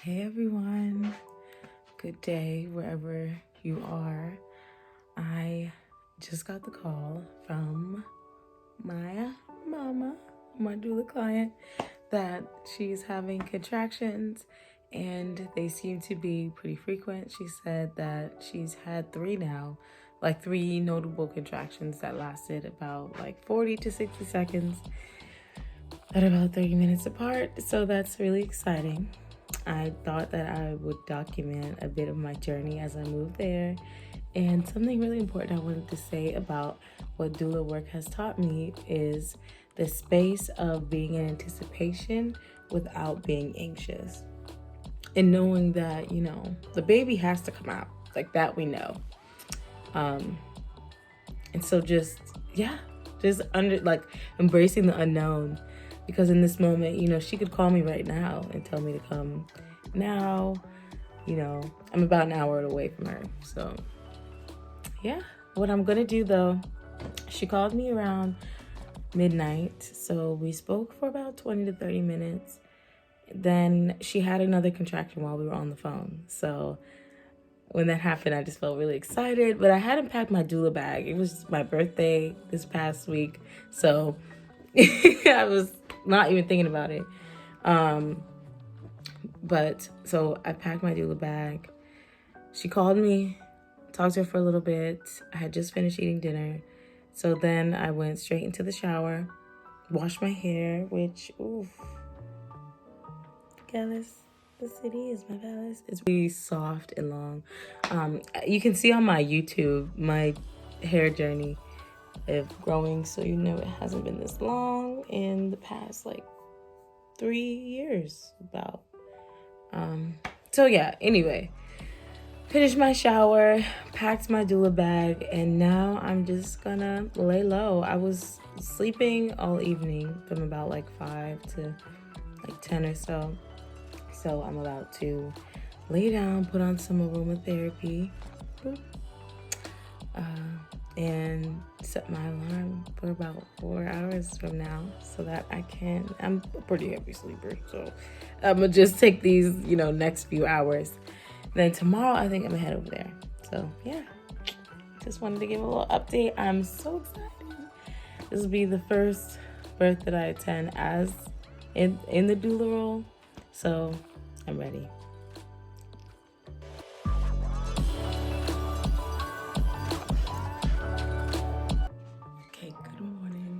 Hey everyone, good day wherever you are. I just got the call from my mama, my doula client, that she's having contractions and they seem to be pretty frequent. She said that she's had three now, like three notable contractions that lasted about 40 to 60 seconds at about 30 minutes apart. So that's really exciting. I thought that I would document a bit of my journey as I moved there. And something really important I wanted to say about what doula work has taught me is the space of being in anticipation without being anxious. And knowing that, the baby has to come out. Like that we know. And so just embracing the unknown. Because in this moment, she could call me right now and tell me to come now. I'm about an hour away from her. So, yeah. What I'm going to do, though, she called me around midnight. So we spoke for about 20 to 30 minutes. Then she had another contraction while we were on the phone. So when that happened, I just felt really excited. But I hadn't packed my doula bag. It was my birthday this past week. So I was not even thinking about it. But so I packed my doula bag. She called me, talked to her for a little bit. I had just finished eating dinner. So then I went straight into the shower, washed my hair, which, Gallus, the city is my palace. It's really soft and long. You can see on my YouTube, my hair journey of growing, so it hasn't been this long in the past 3 years about. Anyway, finished my shower, packed my doula bag, and now I'm just gonna lay low. I was sleeping all evening from about 5 to 10 or so. So I'm about to lay down, put on some aromatherapy, and set my alarm for about 4 hours from now so that I'm a pretty heavy sleeper. So I'm gonna just take these, next few hours. Then tomorrow, I think I'm gonna head over there. So yeah, just wanted to give a little update. I'm so excited. This will be the first birth that I attend as in the doula role. So I'm ready.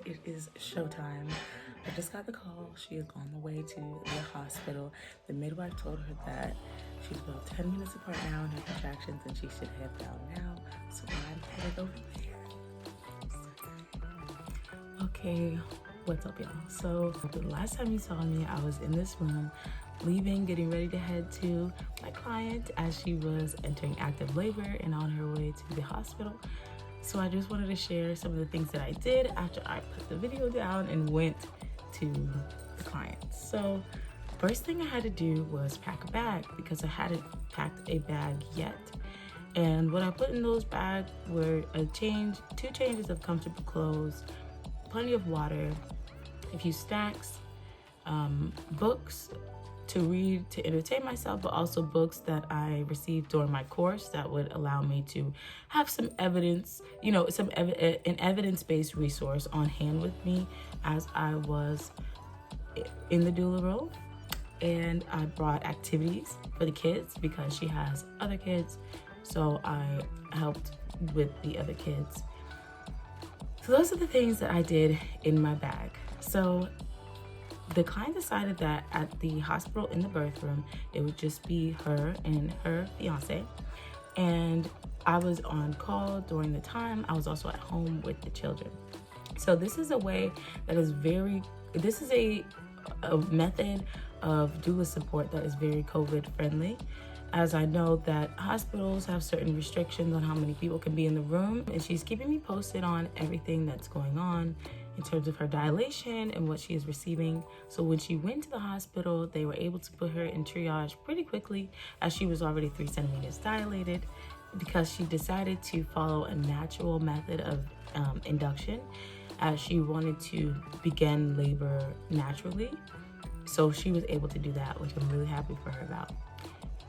It is showtime. I just got the call. She is on the way to the hospital. The midwife told her that she's about 10 minutes apart now in her contractions and she should head down now. So I'm headed over there. Okay, what's up, y'all? So the last time you saw me, I was in this room leaving, getting ready to head to my client as she was entering active labor and on her way to the hospital. So I just wanted to share some of the things that I did after I put the video down and went to the client. So first thing I had to do was pack a bag because I hadn't packed a bag yet. And what I put in those bags were two changes of comfortable clothes, plenty of water, a few snacks, books to read to entertain myself, but also books that I received during my course that would allow me to have some evidence, an evidence-based resource on hand with me as I was in the doula role. And I brought activities for the kids because she has other kids, so I helped with the other kids. So those are the things that I did in my bag. So the client decided that at the hospital in the birth room, it would just be her and her fiance. And I was on call during the time. I was also at home with the children. So this is a way that is this is a method of doula support that is very COVID friendly. As I know that hospitals have certain restrictions on how many people can be in the room, and she's keeping me posted on everything that's going on in terms of her dilation and what she is receiving. So when she went to the hospital, they were able to put her in triage pretty quickly as she was already 3 centimeters dilated because she decided to follow a natural method of induction as she wanted to begin labor naturally. So she was able to do that, which I'm really happy for her about.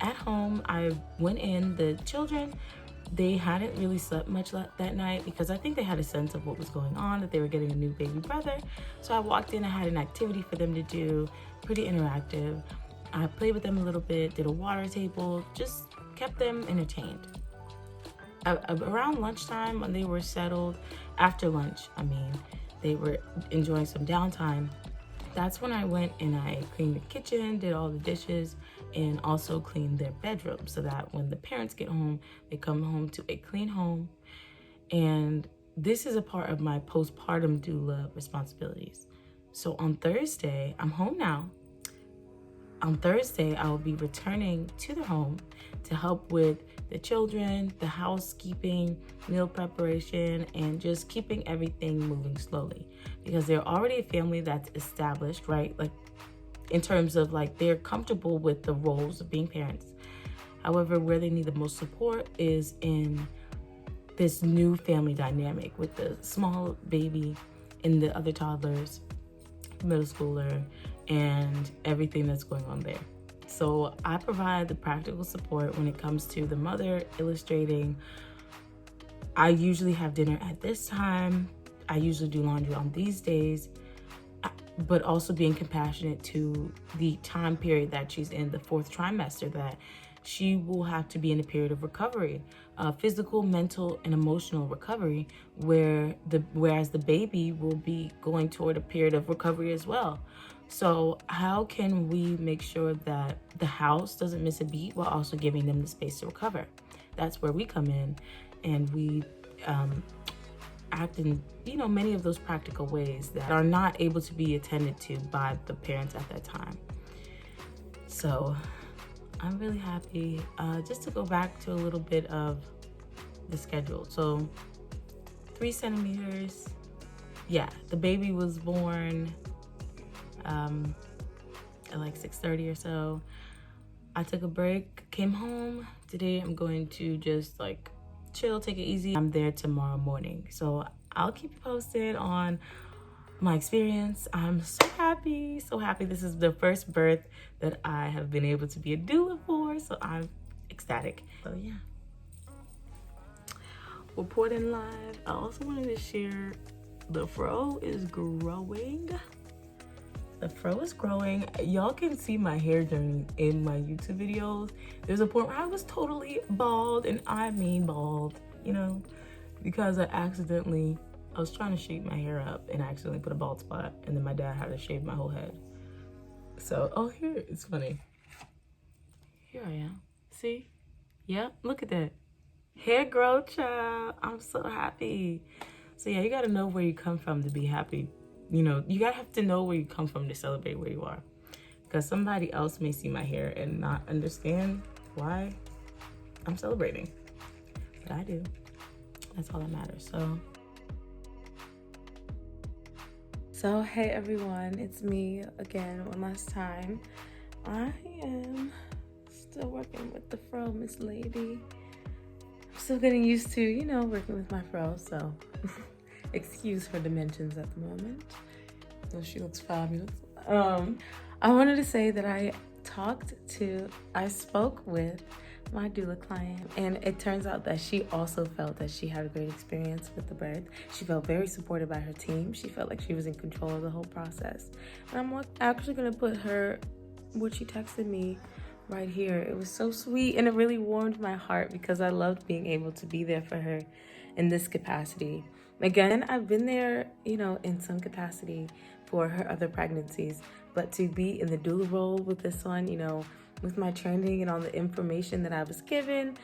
at home, I went in. The children, they hadn't really slept much that night because I think they had a sense of what was going on, that they were getting a new baby brother. So I walked in, I had an activity for them to do, pretty interactive. I played with them a little bit, did a water table, just kept them entertained. Around lunchtime, when they were settled, after lunch, they were enjoying some downtime. That's when I went and I cleaned the kitchen, did all the dishes, and also cleaned their bedroom so that when the parents get home, they come home to a clean home. And this is a part of my postpartum doula responsibilities. So on Thursday, I'm home now. On Thursday, I will be returning to the home to help with the children, the housekeeping, meal preparation, and just keeping everything moving slowly, because they're already a family that's established, right? Like in terms of like they're comfortable with the roles of being parents. However, where they need the most support is in this new family dynamic with the small baby and the other toddlers, middle schooler, and everything that's going on there. So I provide the practical support when it comes to the mother illustrating. I usually have dinner at this time. I usually do laundry on these days, but also being compassionate to the time period that she's in, the 4th trimester, that she will have to be in a period of recovery, physical, mental, and emotional recovery, whereas the baby will be going toward a period of recovery as well. So how can we make sure that the house doesn't miss a beat while also giving them the space to recover? That's where we come in, and we act in many of those practical ways that are not able to be attended to by the parents at that time. So I'm really happy. Just to go back to a little bit of the schedule. So 3 centimeters. Yeah, the baby was born at like 6:30 or so. I took a break, came home. Today I'm going to just like chill, take it easy. I'm there tomorrow morning. So I'll keep you posted on my experience. I'm so happy, so happy. This is the first birth that I have been able to be a doula for, so I'm ecstatic. So yeah. Reporting live. I also wanted to share the fro is growing. The fro is growing. Y'all can see my hair journey in my YouTube videos. There's a point where I was totally bald, and I mean bald, because I was trying to shape my hair up and I accidentally put a bald spot, and then my dad had to shave my whole head. So, here, it's funny. Here I am. See? Yep, look at that. Hair growth, child. I'm so happy. So yeah, you gotta know where you come from to be happy. You gotta have to know where you come from to celebrate where you are. Because somebody else may see my hair and not understand why I'm celebrating. But I do. That's all that matters. So hey everyone, it's me again one last time. I am still working with the fro, Miss Lady. I'm still getting used to, working with my fro, so excuse her dimensions at the moment. So she looks fabulous. I wanted to say that I spoke with my doula client, and it turns out that she also felt that she had a great experience with the birth. She felt very supported by her team. She felt like she was in control of the whole process. And I'm actually gonna put what she texted me right here. It was so sweet, and it really warmed my heart because I loved being able to be there for her in this capacity. Again, I've been there, in some capacity for her other pregnancies, but to be in the doula role with this one, with my training and all the information that I was given,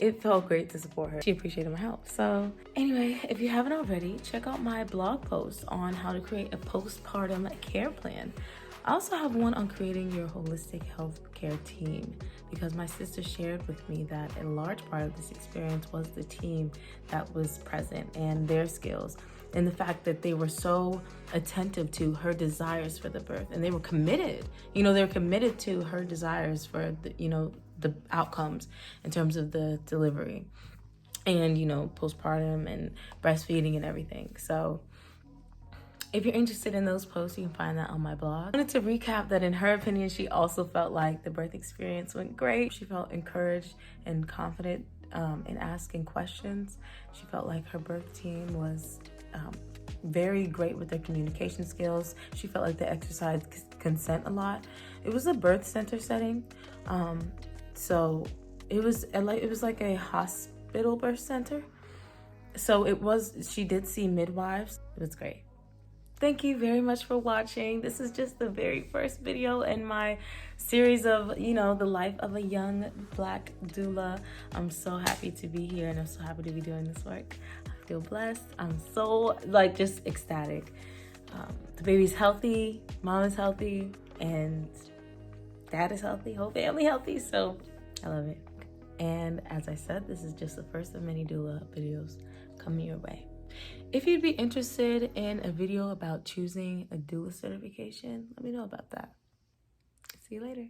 it felt great to support her. She appreciated my help. So anyway, if you haven't already, check out my blog post on how to create a postpartum care plan. I also have one on creating your holistic healthcare team, because my sister shared with me that a large part of this experience was the team that was present and their skills, and the fact that they were so attentive to her desires for the birth, and they were committed. They're committed to her desires for the outcomes in terms of the delivery and postpartum and breastfeeding and everything. So If you're interested in those posts, you can find that on my blog. I wanted to recap that in her opinion, she also felt like the birth experience went great. She felt encouraged and confident in asking questions. She felt like her birth team was very great with their communication skills. She felt like they exercised consent a lot. It was a birth center setting, so it was like a hospital birth center. So she did see midwives. It was great. Thank you very much for watching. This is just the very first video in my series of, the life of a young Black doula. I'm so happy to be here and I'm so happy to be doing this work. I feel blessed. I'm so just ecstatic. The baby's healthy, mom is healthy, and dad is healthy, whole family healthy, so I love it. And as I said, this is just the first of many doula videos coming your way. If you'd be interested in a video about choosing a doula certification, let me know about that. See you later.